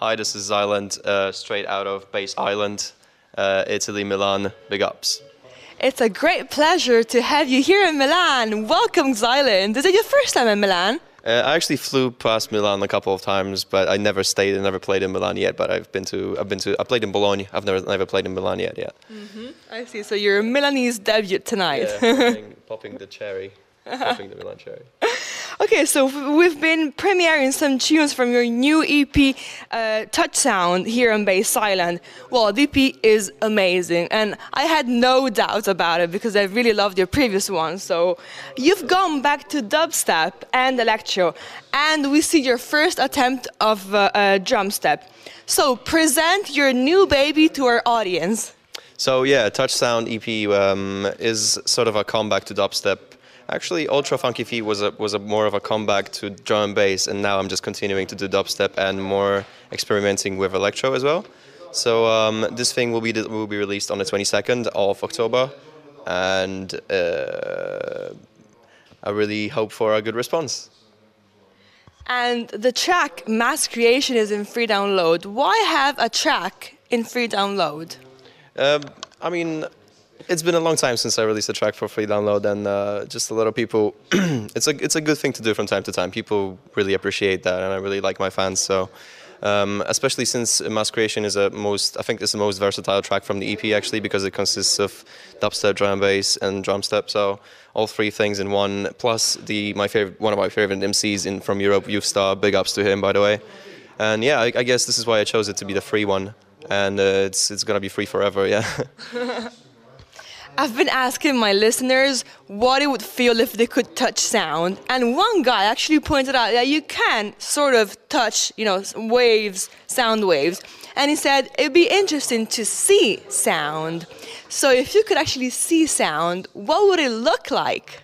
Hi, this is XILENT, straight out of Bass Island, Italy, Milan. Big ups. It's a great pleasure to have you here in Milan. Welcome, XILENT. Is it your first time in Milan? I actually flew past Milan a couple of times, but I never stayed and never played in Milan yet. But I played in Bologna. I've never played in Milan yet. Yeah. Mm-hmm. I see. So your Milanese debut tonight. Yeah, popping the cherry, popping the Milan cherry. Okay, so we've been premiering some tunes from your new EP, Touch Sound, here on Bass Island. Well, the EP is amazing, and I had no doubts about it because I really loved your previous one. So you've gone back to dubstep and electro, and we see your first attempt of drum step. So present your new baby to our audience. So yeah, Touch Sound EP is sort of a comeback to dubstep. Actually, Ultra Funky Feet was a more of a comeback to drum and bass, and now I'm just continuing to do dubstep and more experimenting with electro as well. So this thing will be released on the 22nd of October, and I really hope for a good response. And the track Mass Creation is in free download. Why have a track in free download? I mean, it's been a long time since I released a track for free download, and just a lot of people. it's a good thing to do from time to time. People really appreciate that, and I really like my fans. So, especially since Mass Creation is I think it's the most versatile track from the EP actually, because it consists of dubstep, drum and bass, and drum step. So all three things in one. Plus one of my favorite MCs from Europe, Youth Star. Big ups to him, by the way. And yeah, I guess this is why I chose it to be the free one, and it's gonna be free forever. Yeah. I've been asking my listeners what it would feel if they could touch sound, and one guy actually pointed out that you can sort of touch, waves, sound waves, and he said it'd be interesting to see sound. So if you could actually see sound, what would it look like?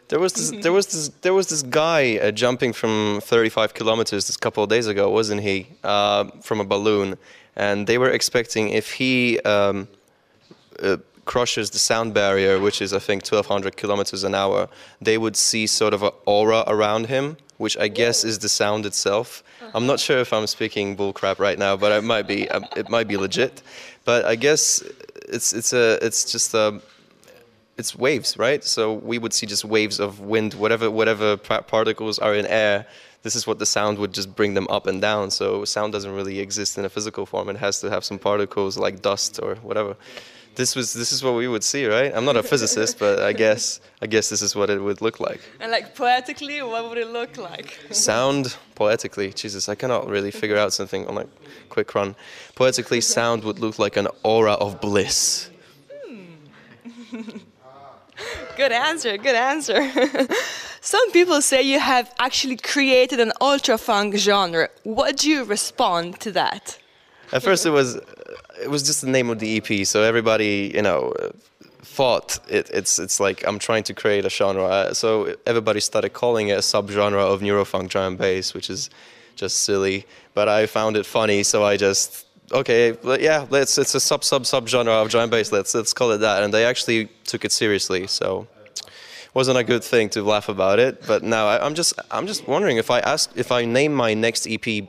There was this guy jumping from 35 kilometers this couple of days ago, wasn't he? From a balloon, and they were expecting if he crushes the sound barrier, which is I think 1,200 kilometers an hour, they would see sort of an aura around him, which I guess is the sound itself. I'm not sure if I'm speaking bullcrap right now, but it might be. It might be legit. But I guess it's waves, right? So we would see just waves of wind, whatever particles are in air. This is what the sound would just bring them up and down. So sound doesn't really exist in a physical form. It has to have some particles like dust or whatever. This is what we would see, right? I'm not a physicist, but I guess this is what it would look like. And like poetically, what would it look like? Sound, poetically, Jesus, I cannot really figure out something on a quick run. Poetically, sound would look like an aura of bliss. Good answer, good answer. Some people say you have actually created an ultra funk genre. What do you respond to that? At first, it was just the name of the EP, so everybody, thought it's like I'm trying to create a genre. So everybody started calling it a subgenre of neurofunk drum and bass, which is just silly. But I found it funny, so I just it's a subgenre of drum and bass. Let's call it that. And they actually took it seriously, so it wasn't a good thing to laugh about it. But now I'm just wondering if I name my next EP.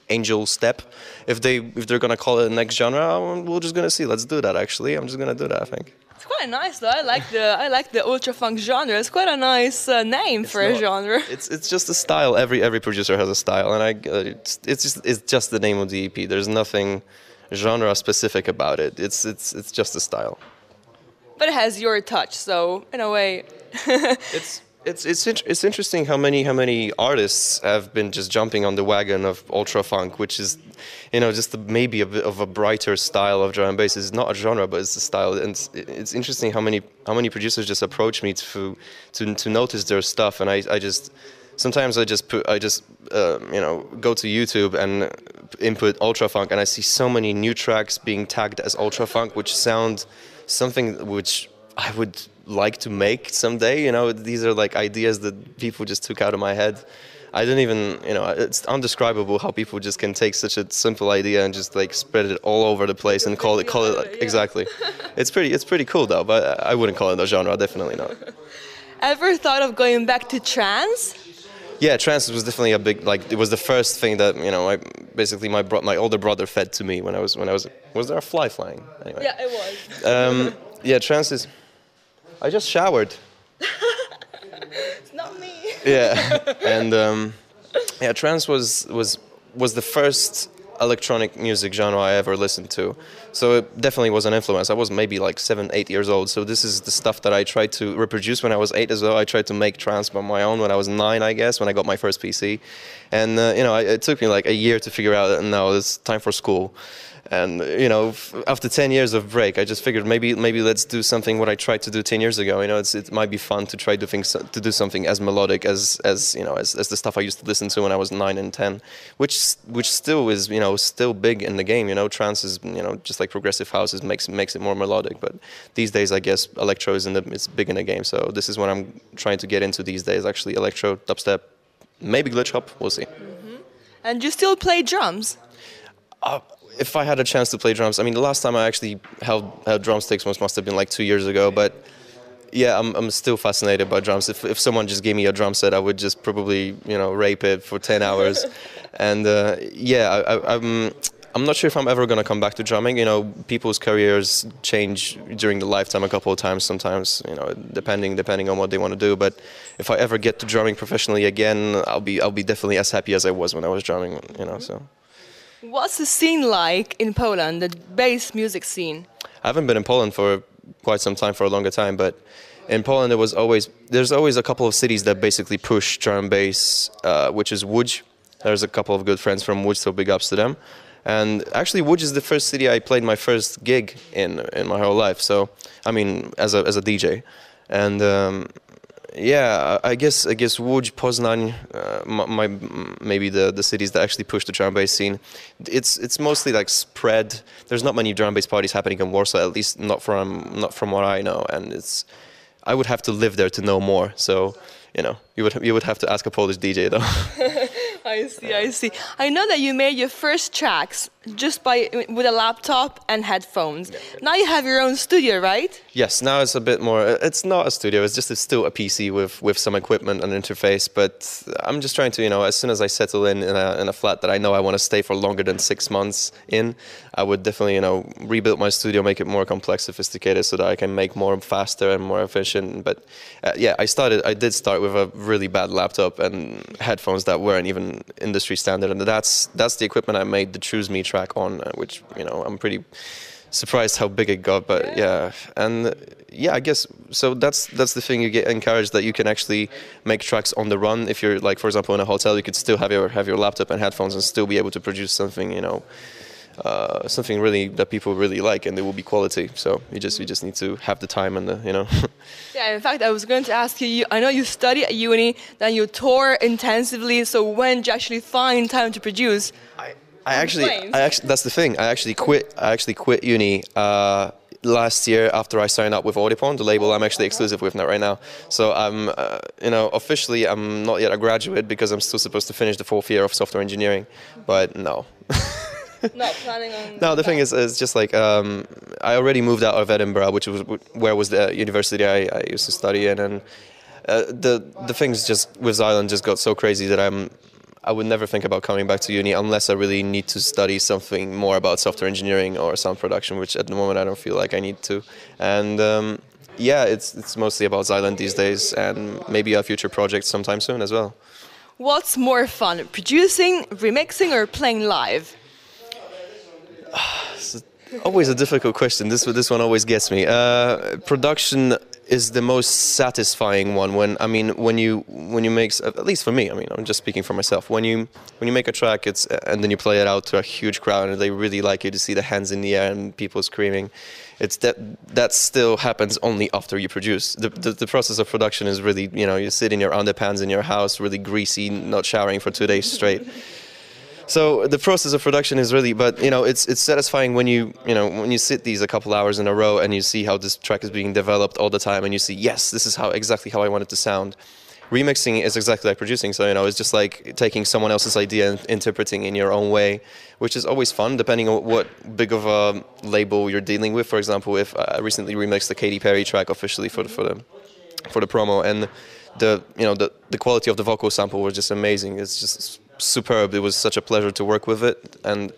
Angel Step. If they're gonna call it the next genre, we're just gonna see. Let's do that. Actually, I'm just gonna do that. I think it's quite nice though. I like the ultra funk genre. It's quite a nice name for a genre. It's just a style. Every producer has a style, and it's just the name of the EP. There's nothing genre specific about it. It's just a style. But it has your touch, so in a way. It's interesting how many artists have been just jumping on the wagon of ultra funk, which is, just maybe a bit of a brighter style of drum and bass. It's not a genre, but it's a style. And it's interesting how many producers just approach me to notice their stuff, and I just sometimes go to YouTube and input ultra funk, and I see so many new tracks being tagged as ultra funk, which sound something which I would like to make someday. These are like ideas that people just took out of my head. I don't even, it's undescribable how people just can take such a simple idea and just like spread it all over the place and call it exactly. It's pretty cool though, but I wouldn't call it a genre, definitely not. Ever thought of going back to trance? Yeah, trance was definitely a big, like, it was the first thing that, you know, basically my older brother fed to me when I was was there a fly flying? Anyway. Yeah, it was. Yeah, trance is, I just showered. It's not me. Yeah, and yeah, trance was the first electronic music genre I ever listened to, so it definitely was an influence. I was maybe like 7, 8 years old, so this is the stuff that I tried to reproduce when I was 8 as well. I tried to make trance by my own when I was 9, I guess, when I got my first PC, and you know, it took me like a year to figure out that no, it's time for school. And you know, after 10 years of break, I just figured maybe let's do something what I tried to do 10 years ago. You know, it might be fun to try to do something as melodic as you know, as the stuff I used to listen to when I was 9 and 10, which still is, you know, still big in the game. You know, trance is, you know, just like progressive house makes it more melodic. But these days, I guess electro is it's big in the game. So this is what I'm trying to get into these days. Actually, electro, dubstep, maybe glitch hop. We'll see. Mm-hmm. And you still play drums? If I had a chance to play drums, I mean, the last time I actually held drumsticks must have been like 2 years ago. But yeah, I'm still fascinated by drums. If someone just gave me a drum set, I would just probably, you know, rape it for 10 hours. And yeah, I'm not sure if I'm ever going to come back to drumming. You know, people's careers change during the lifetime a couple of times. Sometimes, you know, depending on what they want to do. But if I ever get to drumming professionally again, I'll be definitely as happy as I was when I was drumming. You know, so. What's the scene like in Poland, the bass music scene? I haven't been in Poland for quite some time, for a longer time, but in Poland there's always a couple of cities that basically push drum and bass, which is Łódź. There's a couple of good friends from Łódź, so big ups to them. And actually Łódź is the first city I played my first gig in my whole life. So I mean, as a DJ, and yeah, I guess Łódź, Poznań, maybe the cities that actually push the drum bass scene. It's mostly like spread. There's not many drum bass parties happening in Warsaw, at least not from what I know. And I would have to live there to know more. So you know, you would have to ask a Polish DJ though. I see. I know that you made your first tracks just with a laptop and headphones. Yeah. Now you have your own studio, right? Yes, now it's a bit more. It's not a studio. It's still a PC with some equipment and interface. But I'm just trying to, you know, as soon as I settle in a flat that I know I want to stay for longer than 6 months in, I would definitely, you know, rebuild my studio, make it more complex, sophisticated, so that I can make more faster and more efficient. But yeah, I did start with a really bad laptop and headphones that weren't even industry standard, and that's the equipment I made the Choose Me track on, which, you know, I'm pretty surprised how big it got. But yeah, and yeah, I guess so. That's the thing, you get encouraged that you can actually make tracks on the run. If you're, like, for example, in a hotel, you could still have your laptop and headphones and still be able to produce something, you know, something really that people really like, and it will be quality. So you just need to have the time and the, you know. Yeah, in fact, I was going to ask you, I know you study at uni, then you tour intensively, so when do you actually find time to produce? I actually that's the thing. I actually quit uni last year after I signed up with Audipon, the label I'm actually exclusive with now right now. So I'm you know, officially I'm not yet a graduate because I'm still supposed to finish the 4th year of software engineering, but no. Not planning on. No, the thing is just like I already moved out of Edinburgh, which was the university I used to study in, and the things just with XILENT just got so crazy that I would never think about coming back to uni unless I really need to study something more about software engineering or sound production, which at the moment I don't feel like I need to. And yeah, it's mostly about XILENT these days, and maybe a future project sometime soon as well. What's more fun, producing, remixing, or playing live? It's always a difficult question. This one always gets me. Production is the most satisfying one. When you make, at least for me, I mean, I'm just speaking for myself. When you make a track, and then you play it out to a huge crowd, and they really like it, to see the hands in the air and people screaming. That still happens only after you produce. The process of production is really, you know, you sit in your underpants in your house, really greasy, not showering for 2 days straight. So the process of production is really, but you know, it's satisfying when you sit these a couple hours in a row and you see how this track is being developed all the time, and you see, yes, this is exactly how I want it to sound. Remixing is exactly like producing, so you know, it's just like taking someone else's idea and interpreting in your own way, which is always fun, depending on what big of a label you're dealing with. For example, if I recently remixed the Katy Perry track officially for the promo, and the quality of the vocal sample was just amazing. It's just superb. It was such a pleasure to work with it, and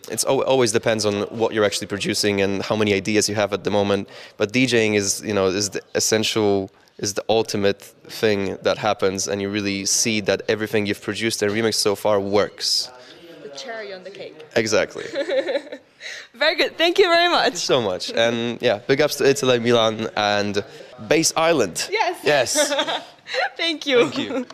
it's always depends on what you're actually producing and how many ideas you have at the moment. But DJing is the essential, is the ultimate thing that happens, and you really see that everything you've produced and remixed so far works. The cherry on the cake. Exactly. Very good. Thank you very much. Thank you so much. And yeah, big ups to Italy, Milan, and Bass Island. Yes. Yes. Thank you. Thank you.